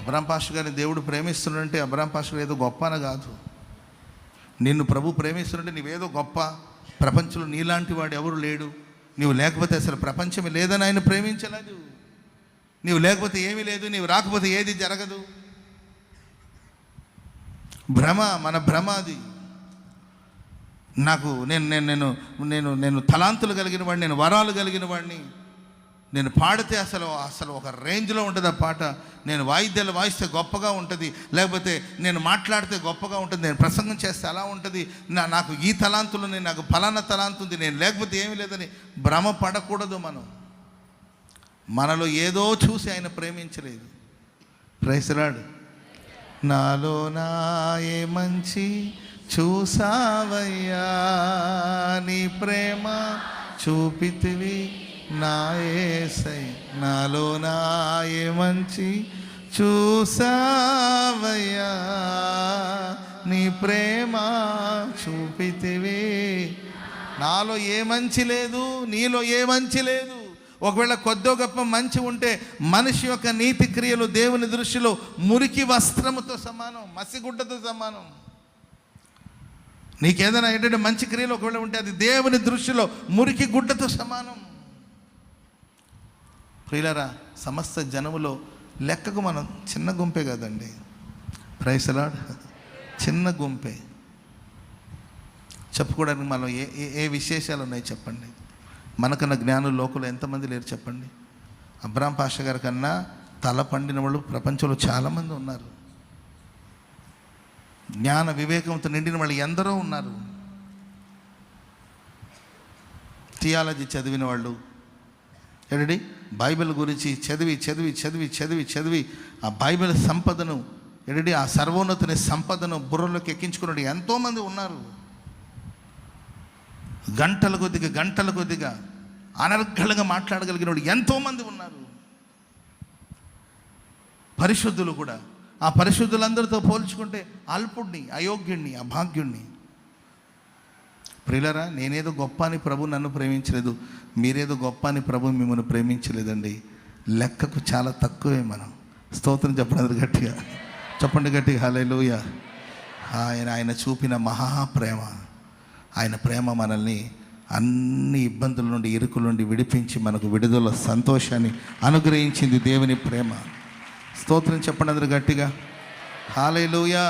అబ్రాం pastor గారిని దేవుడు ప్రేమిస్తున్నాడంటే అబ్రాం pastor ఏదో గొప్ప అని కాదు. నిన్ను ప్రభు ప్రేమిస్తుంటే నీవేదో గొప్ప, ప్రపంచంలో నీలాంటి వాడు ఎవరు లేడు, నీవు లేకపోతే అసలు ప్రపంచమే లేదని ఆయన ప్రేమించలేదు. నీవు లేకపోతే ఏమీ లేదు, నీవు రాకపోతే ఏది జరగదు. భ్రమ, మన భ్రమ అది. నాకు నేను నేను నేను నేను నేను తలాంతులు కలిగిన వాడిని, నేను వరాలు కలిగిన వాడిని, నేను పాడితే అసలు ఒక రేంజ్లో ఉంటుంది ఆ పాట, నేను వాయిద్యాలు వాయిస్తే గొప్పగా ఉంటుంది, లేకపోతే నేను మాట్లాడితే గొప్పగా ఉంటుంది, నేను ప్రసంగం చేస్తే అలా ఉంటుంది, నాకు ఈ తలాంతులు, నాకు ఫలానా తలాంతు ఉంది, నేను లేకపోతే ఏమీ లేదని భ్రమ పడకూడదు. మనలో ఏదో చూసి ఆయన ప్రేమించలేదు. Praise the lord. నాలో నా ఏ మంచి చూసావయ్యా, నీ ప్రేమ చూపితివి నా యేసయ్య, నాలో నా ఏ మంచి చూసావయ్యా, నీ ప్రేమ చూపితివి. నాలో ఏ మంచి లేదు, నీలో ఏ మంచి లేదు. ఒకవేళ కొద్దో గొప్ప మంచి ఉంటే మనిషి యొక్క నీతి క్రియలు దేవుని దృష్టిలో మురికి వస్త్రముతో సమానం, మసిగుడ్డతో సమానం. నీకేదైనా ఏంటంటే మంచి క్రియలు ఒకవేళ ఉంటే అది దేవుని దృష్టిలో మురికి గుడ్డతో సమానం. ప్రియులారా, సమస్త జనములో లెక్కకు మనం చిన్న గుంపే కదండి. Praise the Lord. చిన్న గుంపే. చెప్పుకోవడానికి మనం ఏ విశేషాలు ఉన్నాయి చెప్పండి? మనకన్నా జ్ఞానులు లోకంలో ఎంతమంది లేరు చెప్పండి? అబ్రాం పాస్టర్ గారి కన్నా తల పండిన వాళ్ళు ప్రపంచంలో చాలామంది ఉన్నారు. జ్ఞాన వివేకంతో నిండిన వాళ్ళు ఎందరో ఉన్నారు. థియాలజీ చదివిన వాళ్ళు ఏంటండి, బైబిల్ గురించి చదివి ఆ బైబిల్ సంపదను ఏంటండి, ఆ సర్వోన్నతిని సంపదను బుర్రలోకి ఎక్కించుకున్నాడు ఎంతోమంది ఉన్నారు. గంటల కొద్దిగా అనర్గళంగా మాట్లాడగలిగిన వాడు ఎంతోమంది ఉన్నారు. పరిశుద్ధులు కూడా. ఆ పరిశుద్ధులందరితో పోల్చుకుంటే అల్పుడిని, అయోగ్యుణ్ణి, అభాగ్యుణ్ణి. ప్రియులారా, నేనేదో గొప్ప అని ప్రభు నన్ను ప్రేమించలేదు, మీరేదో గొప్ప అని ప్రభు మిమ్మల్ని ప్రేమించలేదండి. లెక్కకు చాలా తక్కువే మనం. స్తోత్రం చెప్పండి గట్టిగా, హల్లెలూయా. ఆయన చూపిన మహాప్రేమ, ఆయన ప్రేమ మనల్ని అన్ని ఇబ్బందుల నుండి, ఇరుకుల నుండి విడిపించి మనకు విడుదల, సంతోషాన్ని అనుగ్రహించింది దేవుని ప్రేమ. స్తోత్రం చెప్పండి అందరూ గట్టిగా, హల్లెలూయా.